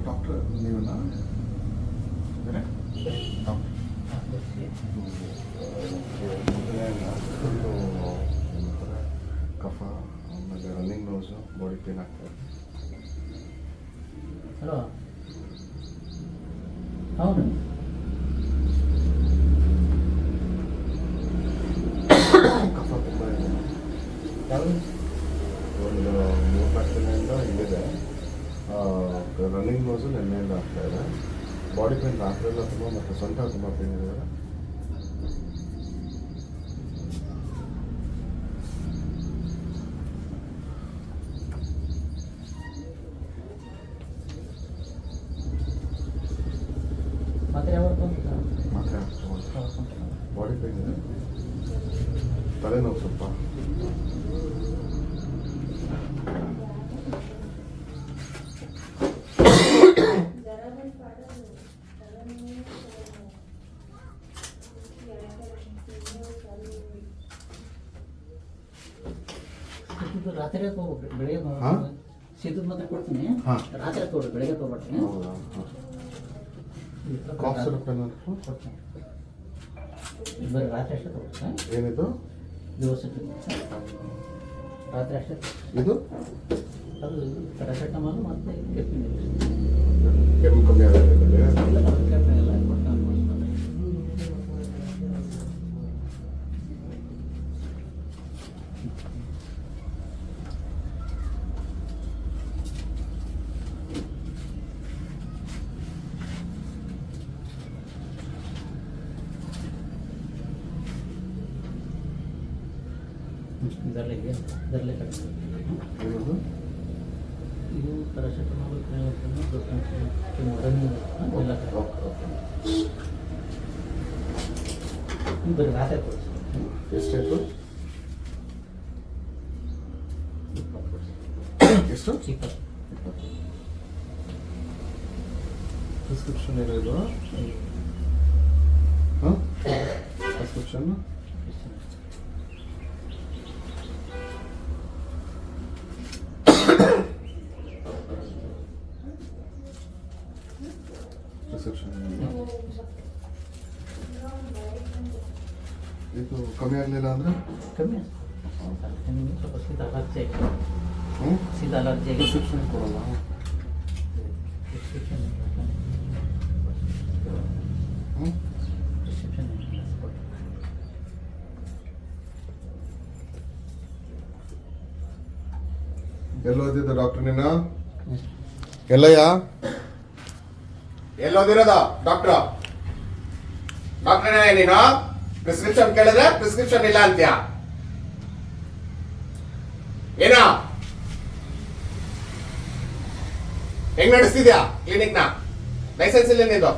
Doctor ನೀವಲ್ಲ ಕಫ ಆಮೇಲೆ running nose body pain ಆಗ್ತದೆ. ಹಲೋ ಹೌದು ಕಫ ತುಂಬ ಇದೆ. ಯಾವುದು ಒಂದು 3-4 ದಿನದಿಂದ ಇಲ್ಲಿದೆ. ರನ್ನಿಂಗ್ ನೋಸು ನೆನ್ನೆಯಿಂದ ಆಗ್ತಾ ಇದೆ. ಬಾಡಿ ಪೇನ್ ರಾತ್ರಿ ಎಲ್ಲ ತುಂಬ ಮತ್ತು ಸೊಂಟ ತುಂಬ ಪೇನ್ ಇದೆ. ಮತ್ತೆ ಯಾವತ್ತು ಮಾತ್ರೆ ಬಾಡಿ ಪೇನ್ ಇದೆ, ತಲೆನೋವು ಸ್ವಲ್ಪ. ರಾತ್ರಿ ಬೆಳಿಗ್ಗೆ ಶೀತದ ಮಾತ್ರ ಕೊಡ್ತೀನಿ, ರಾತ್ರಿ ತಗೊಳ್ಳಿ, ಬೆಳಿಗ್ಗೆ ತಗೊಳ್ತೀನಿ. ಕಾಫ್ ಸಿರಪ್ ಏನಾದ್ರು ಕೊಡ್ತೀನಿ, ಬರೀ ರಾತ್ರಿ ಅಷ್ಟೇ ತಗೊಳ್ತೀನಿ. ಏನಿದು ದಿವಸ ರಾತ್ರಿ ಅಷ್ಟೇ. ಇದು ಅದು ಪ್ಯಾರಾಸಿಟಮಾಲ್ ಮತ್ತು ಕೆಪ್ಪಿನ ಕೆಮ್ಮು ಕಮ್ಮಿ ಆಗುತ್ತೆ. ಕೆಪ್ಪಿನ ಎಲ್ಲ ಕೊಡ್ತಾನೆ ಮಾಡ್ತಾರೆ. ಇದರಲ್ಲೇ ಕಡಿಮೆ. ಏನದು ಇದು ಪ್ಯಾರಾಸಿಟಮಾಲ್ ಎಲ್ಲ ಬರೀ ರಾತ್ರಿ ಕೊಡಿಸಿ. ಎಷ್ಟಾಯ್ತು? ಎಷ್ಟು? 20. ಪ್ರಿಸ್ಕ್ರಿಪ್ಷನ್ ಏನಿದು? ಹಾಂ ಪ್ರಿಸ್ಕ್ರಿಪ್ಷನ್ ಇದು ಕಮ್ಮಿ ಆಗಲಿಲ್ಲ ಅಂದರೆ ಕಮ್ಮಿ ಸ್ವಲ್ಪ ಶೀತ ಅಲರ್ಜಿ ಆಗಿದೆ. ಶೀತ ಅಲರ್ಜಿ ಆಗಿ ಪ್ರಿಸ್ಕ್ರಿಪ್ಷನ್ ಕೊಡಲ್ಲ. ಪ್ರಿಸ್ಕ್ರಿಪ್ಷನ್ ಎಲ್ಲೋದಿದ್ದು ಡಾಕ್ಟರ್ ನೀನು? ಎಲ್ಲಯ್ಯ ಎಲ್ಲೋದಿರೋದು? ಡಾಕ್ಟ್ರು ಡಾಕ್ಟ್ರನೇ ನೀನು? ಪ್ರಿಸ್ಕ್ರಿಪ್ಷನ್ ಕೇಳಿದ್ರೆ ಪ್ರಿಸ್ಕ್ರಿಪ್ಷನ್ ಇಲ್ಲ ಅಂತ್ಯ. ಏನ ಹೆಂಗ್ ನಡೆಸ್ತಿದ್ಯಾ ಕ್ಲಿನಿಕ್ ನ? ಲೈಸೆನ್ಸ್ ಇಲ್ಲ ನಿಂದು?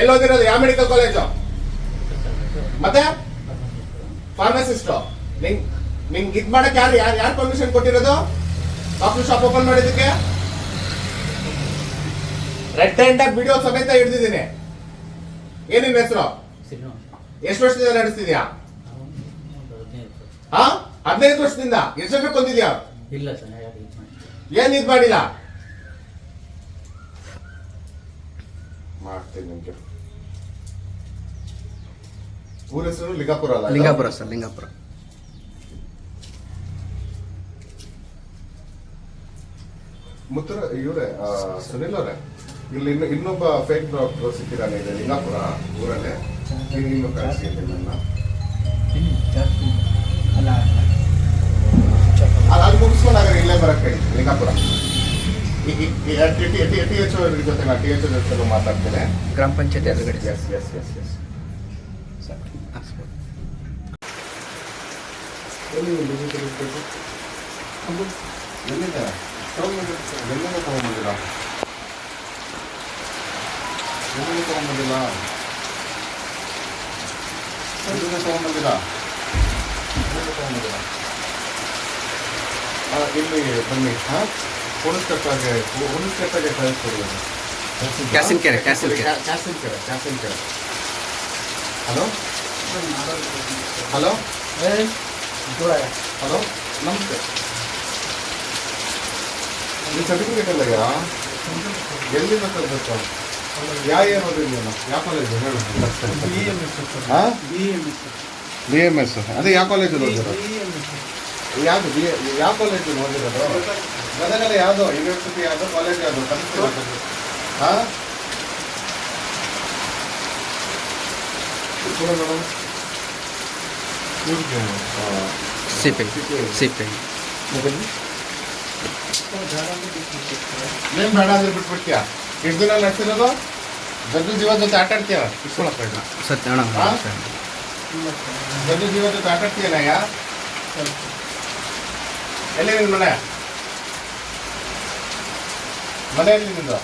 ಎಲ್ಲೋದಿರೋದು? ಯಾವ ಮೆಡಿಕಲ್ ಕಾಲೇಜು? ಮತ್ತೆ ಫಾರ್ಮಸಿಸ್ಟ್? ನಿಂಗೆ ಇದ್ ಮಾಡಕ್ ಯಾರು ಪರ್ಮಿಷನ್ ಕೊಟ್ಟಿರೋದು? ಡಾಕ್ಟರ್ ಶಾಪ್ ಓಪನ್ ಮಾಡಿದ್ದಕ್ಕೆ ರೆಡ್ ಹ್ಯಾಂಡ್ ಆಗಿ ವಿಡಿಯೋ ಸಮೇತ ಹಿಡಿದಿದ್ದೀನಿ. ಏನಿನ್ ಹೆಸರು? ಎಷ್ಟು ವರ್ಷದಿಂದ ನಡೆಸ್ತಿದ್ಯಾ? 15 ವರ್ಷದಿಂದ. ಎಷ್ಟು ಜನ ಕೊಂದಿದ್ಯಾ? ಇಲ್ಲ ಸರ್, ಏನ್ ಇದ್ ಮಾಡಿಲ್ಲ? ಮಾಡ್ತೀನಿ ನಿಮ್ಗೆ. ಊರ ಹೆಸರು ಲಿಂಗಾಪುರ ಅಲ್ಲ? ಲಿಂಗಾಪುರ ಸರ್, ಲಿಂಗಾಪುರ. ಮುತ್ತರ ಇವರೇ ಸುನಿಲ್ ಅವರೇ, ಇಲ್ಲಿ ಇನ್ನೊಬ್ಬ ಫೇಕ್ ಡಾಕ್ಟರ್ ಸಿಕ್ಕಿದ್ದಾನೆ ಇದೆ ಲಿಂಗಾಪುರ ಊರಲ್ಲೇ. ಇನ್ನು ಕಳಿಸಿದ್ದೀನಿ ನನ್ನ. ಅದು ಮುಗಿಸ್ಕೊಂಡಾಗ ಇಲ್ಲೇ ಬರಕ್ಕೆ ಲಿಂಗಾಪುರ THO ಜೊತೆ ನಾನು THO ಜೊತೆ ಮಾತಾಡ್ತೇನೆ. ಗ್ರಾಮ ಪಂಚಾಯತ್ ಎದುರುಗಡೆ. ಎಸ್ ಎಸ್ ಎಸ್ ಎಸ್ ಎಲ್ಲಿ ಎಲ್ಲಿದೆ ಎಲ್ಲಿಂದ ತೊಗೊಂಬಂದಿಲ್ಲ ಎಲ್ಲಿಂದ ತೊಗೊಂಬಂದಿಲ್ಲ ಎಲ್ಲಿಂದ ತೊಗೊಂಬಂದಿಲ್ಲ ಎಲ್ಲಿಂದ ತೊಗೊಂಬಂದಿಲ್ಲ ಇಲ್ಲಿ ಬನ್ನಿ ಹಾಂ ಹುಣಸ್ಕಟ್ಟಾಗೆ ಕಳಿಸ್ಕೊಡ್ಬೋದು ಕ್ಯಾಸಿನ್ ಕೆರೆ ಕ್ಯಾಸಿನ್ ಕೆರೆ ಕ್ಯಾಸಿನ್ ಕೆರೆ ಹಲೋ ಹಲೋ ಹಲೋ ನಮಸ್ತೆ ಈ ಸರ್ಟಿಫಿಕೇಟ್ ಅಲ್ಲ ಎಲ್ಲಿಂದ ತರಬೇಕು ಯಾವ ಏನು ಓದಿದ್ವಿ ಯಾವ ಕಾಲೇಜು ಹೇಳು ಹಾಂ ಬಿ ಎಮ್ ಎಸ್ ಅದೇ ಯಾವ ಕಾಲೇಜಲ್ಲಿ ಓದಿರೋದು ಯಾವುದು ಯಾವ ಕಾಲೇಜಲ್ಲಿ ಓದಿರೋದು ಗದಗಲ್ಲಿ ಯಾವುದೋ ಯೂನಿವರ್ಸಿಟಿ ಯಾವುದೋ ಕಾಲೇಜ್ ಯಾವುದೋ ಹಾಂ ಸಿಪಿ ಸಿಪಿ ಏನು ಬೇಡ ಅಂದ್ರೆ ಬಿಟ್ಬಿಡ್ತೀಯಾ ಎಷ್ಟು ದಿನ ನಡೆಸಿರೋದು ಜಗ್ಗು ಜೀವ ಜೊತೆ ಆಟ ಆಡ್ತೀಯ ಇಸ್ಕೊಳಪ್ಪ ಇದು ಸತ್ಯ ಅಣ್ಣ ಜಗ್ಗು ಜೀವ ಜೊತೆ ಆಟ ಆಡ್ತೀಯನಯ್ಯ ಎಲ್ಲಿ ನಿನ್ನ ಮನೆ ಮನೆಯಲ್ಲಿ ನಿಂದು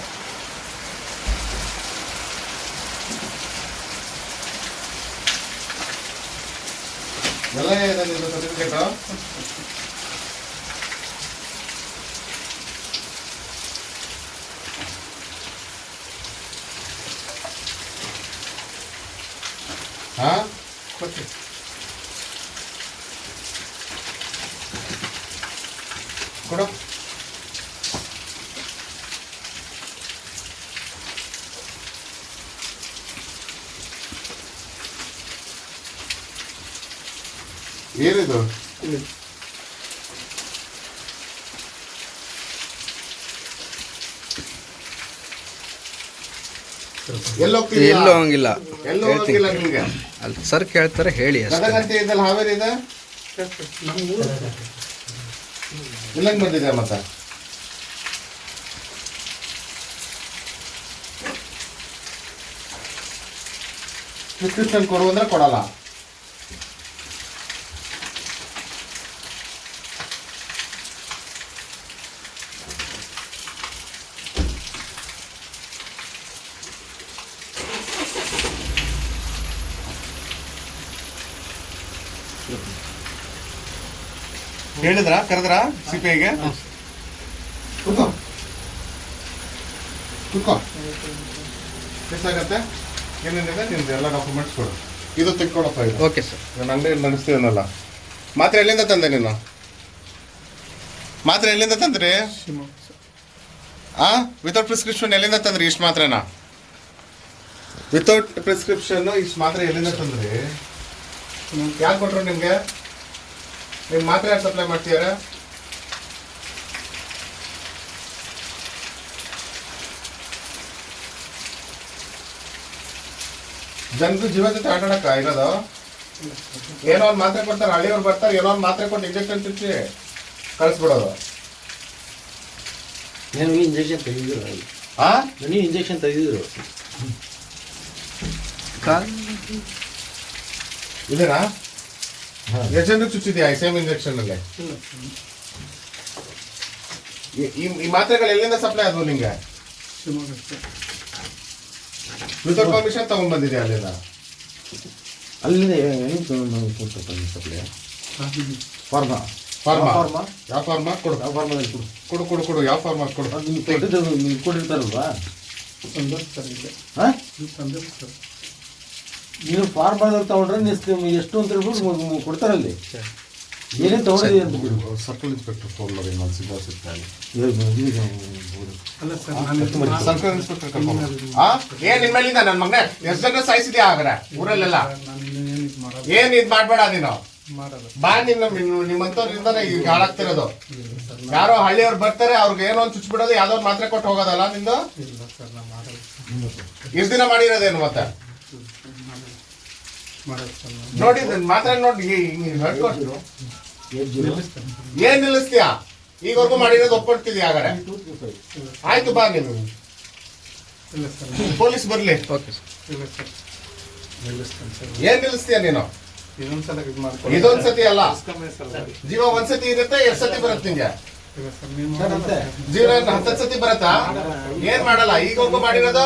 ಎಲ್ಲ ಇದೆ ನಿಂದು ಸರ್ಟಿಫಿಕೇಟು ಹಾಂ ಕೊಡ್ತೀವಿ ಕೊಡು ಏನಿದು ಎಲ್ಲೋ ಎಲ್ಲೂ ಹೋಗಿಲ್ಲ ಎಲ್ಲೋ ಹೋಗಿಲ್ಲ ನಿಮ್ಗೆ ಅಲ್ಲಿ ಸರ್ ಕೇಳ್ತಾರೆ ಹೇಳಿ ಅಷ್ಟೇ ಗದಗ ಇದೆಲ್ಲ ಹಾವೇರಿ ಇದೆ ಇಲ್ಲಂಗೆ ಬಂದಿದೆ ಮತ್ತೆ ಪ್ರಿಸ್ಕ್ರಿಪ್ಷನ್ ಕೊಡು ಅಂದ್ರೆ ಕೊಡಲ್ಲ ಹೇಳಿದ್ರಾ ಕರೆದ್ರಾ ಸಿಪಿಐಗೆ ಕೂತ್ಕೋ ಕೂತ್ಕೋ ಎಷ್ಟಾಗತ್ತೆ ಏನೇನಿದೆ ನಿಮ್ದು ಎಲ್ಲ ಡಾಕ್ಯುಮೆಂಟ್ಸ್ ಕೊಡು ಇದು ತೆಕ್ಕೊಳಪ್ಪ ಇದು ಓಕೆ ಸರ್ ನಾನು ಅಂಗಡಿ ನಡೆಸ್ತೀವನಲ್ಲ ಮಾತ್ರೆ ಎಲ್ಲಿಂದ ತಂದೆ ನೀನು ಮಾತ್ರೆ ಎಲ್ಲಿಂದ ತಂದ್ರಿ ವಿತೌಟ್ ಪ್ರಿಸ್ಕ್ರಿಪ್ಷನ್ ಎಲ್ಲಿಂದ ತಂದ್ರಿ ಇಷ್ಟು ಮಾತ್ರೆನಾ ವಿತೌಟ್ ಪ್ರಿಸ್ಕ್ರಿಪ್ಷನ್ ಇಷ್ಟು ಮಾತ್ರೆ ಎಲ್ಲಿಂದ ತಂದ್ರಿ ಯಾರು ಕೊಟ್ರು ನಿಮ್ಗೆ ನಿಮ್ಮ ಮಾತ್ರೆ ಯಾರು ಸಪ್ಲೈ ಮಾಡ್ತೀಯಾರ ಜನರು ಜೀವ ಜೊತೆ ಆಟ ಆಡಕ್ಕ ಇರೋದು ಏನೋ ಒಂದು ಮಾತ್ರೆ ಕೊಡ್ತಾರೆ ಹಳ್ಳಿಯವ್ರು ಬರ್ತಾರೆ ಏನೋ ಒಂದು ಮಾತ್ರೆ ಕೊಟ್ಟು ಇಂಜೆಕ್ಷನ್ ಚುಚ್ಚಿ ಕಳಿಸ್ಬಿಡೋದು ನನಗೆ ಇಂಜೆಕ್ಷನ್ ತೆಗೆದಿದ್ರು ನನಗೆ ಇಂಜೆಕ್ಷನ್ ತೆಗೆದಿದ್ರು ಇದೇನಾ ಎಷ್ಟು ಜನಕ್ಕೆ ಚುಚ್ಚಿದ್ಯಾ ಈ ಸೇಮ್ ಇಂಜೆಕ್ಷನ್ ಅಲ್ಲಿ ಈ ಮಾತ್ರೆಗಳು ಎಲ್ಲಿಂದ ಸಪ್ಲೈ ಆದವು ನಿಂಗೆ ವಿತೌಟ್ ಪರ್ಮಿಷನ್ ತಗೊಂಡ್ಬಂದಿದ್ಯಾ ಅಲ್ಲಿಂದ ಅಲ್ಲಿಂದ ಹೆಂಗೆ ತಗೊಂಡು ಸಪ್ಲೈ ಫಾರ್ಮಾ ಫಾರ್ಮಾ ಫಾರ್ಮಾ ಯಾವ ಫಾರ್ಮಾ ಕೊಡು ಯಾವ ಫಾರ್ಮಾದಲ್ಲಿ ಕೊಡು ಕೊಡು ಕೊಡು ಕೊಡು ಯಾವ ಫಾರ್ಮಾ ಕೊಡು ಅದು ನೀವು ಕೊಟ್ಟಿದ್ದು ನೀವು ಕೊಟ್ಟಿರ್ತಾರಲ್ವಾ ಹಾಂ ನೀವು ಫಾರ್ಮಾದಲ್ಲಿ ತಗೊಂಡ್ರೆ ನೀವು ಎಷ್ಟು ಅಂತ ಹೇಳ್ಬಿಟ್ಟು ಕೊಡ್ತಾರಲ್ಲಿ ಏನೇನು ತಗೊಂಡಿದ್ದೀವಿ ಅಂತ ಬಿಡು ಸರ್ಕಲ್ ಇನ್ಸ್ಪೆಕ್ಟರ್ ಫೋನ್ ಮಾಡಿ ಇನ್ನೊಂದು ಸಿಗೋ ಸಿಗ್ತಾನೆ ಅಲ್ಲ ಸರ್ ಸರ್ಕಲ್ ಇನ್ಸ್ಪೆಕ್ಟರ್ ಏನ್ ನಿಮ್ಮ ಮೇಲಿಂದ ನನ್ನ ಮಗನೇ ಎಷ್ಟು ಜನ ಸಾಯಿಸಿದ್ಯಾ ಆಗ್ರೆ ಊರಲ್ಲೆಲ್ಲ ಏನ್ ಇದ್ ಮಾಡ್ಬೇಡ ನೀನು ಬಾ ನಿಮ್ಮಂತವ್ರಿಂದಾನೆ ಈಗ ಹಾಳಾಗ್ತಿರೋದು ಯಾರೋ ಹಳ್ಳಿಯವ್ರು ಬರ್ತಾರೆ ಅವ್ರಿಗೆ ಏನೋ ಒಂದು ಚುಚ್ಬಿಡೋದು ಯಾವ್ದೋ ಒಂದು ಮಾತ್ರೆ ಕೊಟ್ಟು ಹೋಗೋದಲ್ಲ ನಿಂದು ಎಷ್ಟು ದಿನ ಮಾಡಿರೋದೇನು ಮತ್ತೆ ನೋಡಿ ಮಾತ್ರ ನೋಡಿ ಏನ್ ನಿಲ್ಲಿಸ್ತೀಯಾ ಈಗವರೆಗೂ ಮಾಡಿರೋದು ಒಪ್ಕೊಳ್ತಿದ್ಯಾ ಹಾಗಾರೆ ಆಯ್ತು ಬಾ ನೀನು ಪೊಲೀಸ್ ಬರ್ಲಿ ಓಕೆ ಸರ್ ಏನ್ ನಿಲ್ಲಿಸ್ತೀಯ ನೀನು ಇದೊಂದ್ಸತಿ ಅಲ್ಲ ಜೀವ ಒಂದ್ಸತಿ ಇರುತ್ತೆ 2 ಸತಿ ಬರುತ್ತೆ ನಿಂಗೆ ಇಲ್ಲ ಸರ್ ನೀವು ಸರ್ ಅಂತೆ ಜೀವನ ಹತ್ತು ಸತಿ ಬರತ್ತಾ? ಏನ್ ಮಾಡಲ್ಲ ಈಗವರೆಗೂ ಮಾಡಿರೋದು?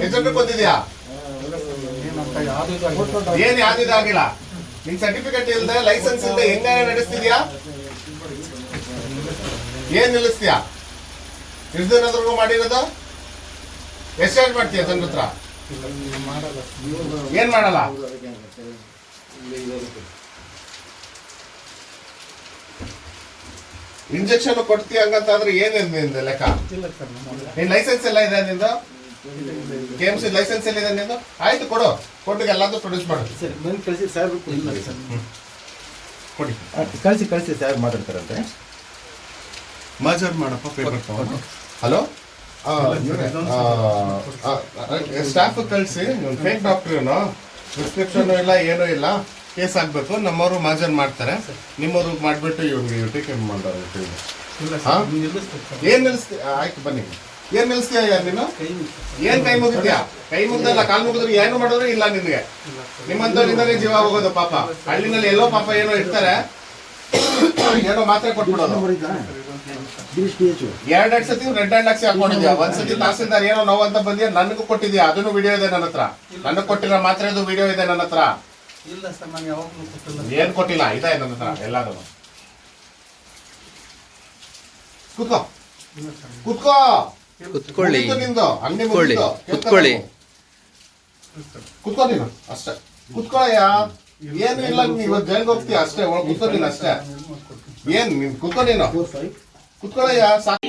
ಎಷ್ಟು ಜನಕ್ಕೆ ಬಂದಿದ್ಯಾ? ಏನಂತ ಯಾವ್ದು ಇದಾಗಿಲ್ಲ. ಏನ್ ಯಾವ್ದು ಇದಾಗಿಲ್ಲ. ನಿನ್ ಸರ್ಟಿಫಿಕೇಟ್ ಇಲ್ದೆ ಲೈಸೆನ್ಸ್ ಇಲ್ದೆ ಹೆಂಗ ನಡೆಸ್ತಿದ್ಯಾ? ಏನ್ ನಿಲ್ಲಿಸ್ತೀಯಾ? ಎಷ್ಟು ದಿನದ್ರೆಗೂ ಮಾಡಿರೋದು? ಎಷ್ಟು ಚಾರ್ಜ್ ಮಾಡ್ತೀಯ ಜನರ ಹತ್ರ? ಇಲ್ಲ, ನೀವು ಮಾಡಲ್ಲ. ಏನ್ ಮಾಡಲ್ಲ? ಇಂಜೆಕ್ಷನ್ ಕೊಡ್ತೀಯ ಹಂಗಂತಾದ್ರೆ ಏನಿದೆ ನಿಂದು ಲೆಕ್ಕ? ಇಲ್ಲ ಸರ್ ನಮ್ಮ ನಿನ್ ಲೈಸೆನ್ಸ್ ಎಲ್ಲ ಇದೆ ನಿಂದು? KMC ಲೈಸೆನ್ಸ್ ಎಲ್ಲ ಇದೆ ನಿಂದು? ಆಯ್ತು ಕೊಡು, ಕೊಟ್ಟಿಗೆ ಎಲ್ಲಾದ್ರೂ ಪ್ರೊಡ್ಯೂಸ್ ಮಾಡು. ಸರಿ ಬಂದು ಕಳಿಸಿ ಸಾಹೇಬ್ರು ಕೊಡಿ. ಕೊಡಿ. ಕಳಿಸಿ ಸಾಹೇಬ್ ಮಾತಾಡ್ತಾರಂತೆ. ಮರ್ಜರ್ ಮಾಡಪ್ಪ ಪೇಪರ್ ತಗೊಂಡು. ಹಲೋ ಸ್ಟಾಫ್ ಕಳಿಸಿ ಫೇಕ್ ಡಾಕ್ಟರ್ ಏನು ಪ್ರಿಸ್ಕ್ರಿಪ್ಷನ್ ಇಲ್ಲ ಏನೂ ಇಲ್ಲ, ಕೇಸ್ ಆಗ್ಬೇಕು. ನಮ್ಮವರು ಮಾರ್ಜನ್ ಮಾಡ್ತಾರೆ, ನಿಮ್ಮವ್ರು ಮಾಡ್ಬಿಟ್ಟು ಇವ್ರಿಗೆ ಟೇಕ್ ಮಾಡ್ತಾರೆ. ಇಲ್ಲ ಹಾ? ಸರ್ ನೀವು ನಿಲ್ಲಿಸ್ತೀವಿ ಸರ್. ಏನ್ ನಿಲ್ಲಿಸ್ತೀಯ? ಆಯ್ತು ಬನ್ನಿ. ಏನ್ ನಿಲ್ಲಿಸ್ತೀಯ ಯಾರು ನೀನು? ಕೈ ಮುಗಿಸಿ. ಏನ್ ಕೈ ಮುಗಿದ್ಯಾ? ಕೈ ಮುಗ್ದಲ್ಲ, ಕಾಲ್ ಮುಗಿದ್ರೆ ಏನು ಮಾಡಿದ್ರೆ ಇಲ್ಲ ನಿನ್ಗೆ. ನಿಮ್ಮಂತವರಿಂದಲೇ ಜೀವ ಹೋಗೋದು ಪಾಪ. ಹಳ್ಳಿನಲ್ಲಿ ಎಲ್ಲೋ ಪಾಪ ಏನೋ ಇರ್ತಾರೆ, ಏನೋ ಮಾತ್ರೆ ಕೊಟ್ಬಿಡೋದು. ಎರಡೆರಡು ಸತಿ ರೆಡ್ ಹ್ಯಾಂಡ್ ಹಾಕ್ಸಿ ಹಾಕೊಂಡಿದ್ಯಾ. ಒಂದ್ಸತಿ ತಹಸೀಲ್ದಾರ್ ಏನೋ ನೋವು ಅಂತ ಬಂದ್ಯಾ, ನನಗೂ ಕೊಟ್ಟಿದ್ಯಾ, ಅದನ್ನು ವಿಡಿಯೋ ಇದೆ ನನ್ನ ಹತ್ರ. ನನಗೆ ಕೊಟ್ಟಿರೋ ಮಾತ್ರೆದು ವಿಡಿಯೋ ಇದೆ ನನ್ನ ಹತ್ರ. ಇಲ್ಲ ಸರ್ ನಾನು ಯಾವಾಗಲೂ ಕೊಟ್ಟಿಲ್ಲ. ಏನ್ ಕೊಟ್ಟಿಲ್ಲ, ಇದೆ ನನ್ನ ಹತ್ರ ಎಲ್ಲಾದನ್ನು. ಕೂತ್ಕೋ ಇಲ್ಲ ಸರ್ ಕೂತ್ಕೋ. ಕುತ್ಕೊಳ್ಳಿ. ಮುಗೀತು ನಿಂದು ಅಂಗಡಿ ಕುತ್ಕೊಳ್ಳಿ. ಮುಗೀತು. ಕುತ್ಕೊಳ್ಳಿ. ಕುತ್ಕೋ ನೀನು ಅಷ್ಟೇ. ಕುತ್ಕೊಳ್ಳಯ್ಯ. ಏನು ಇಲ್ಲ, ನೀನು ಇವತ್ತು ಜೈಲ್ಗೆ ಹೋಗ್ತೀಯ ಅಷ್ಟೇ. ಕುತ್ಕೋ ನೀನು ಅಷ್ಟೇ. ಏನ್ ನೀನ್ ಕುತ್ಕೋ ನೀನು. ಕುತ್ಕೊಳ್ಳಯ್ಯ ಸಾಕು.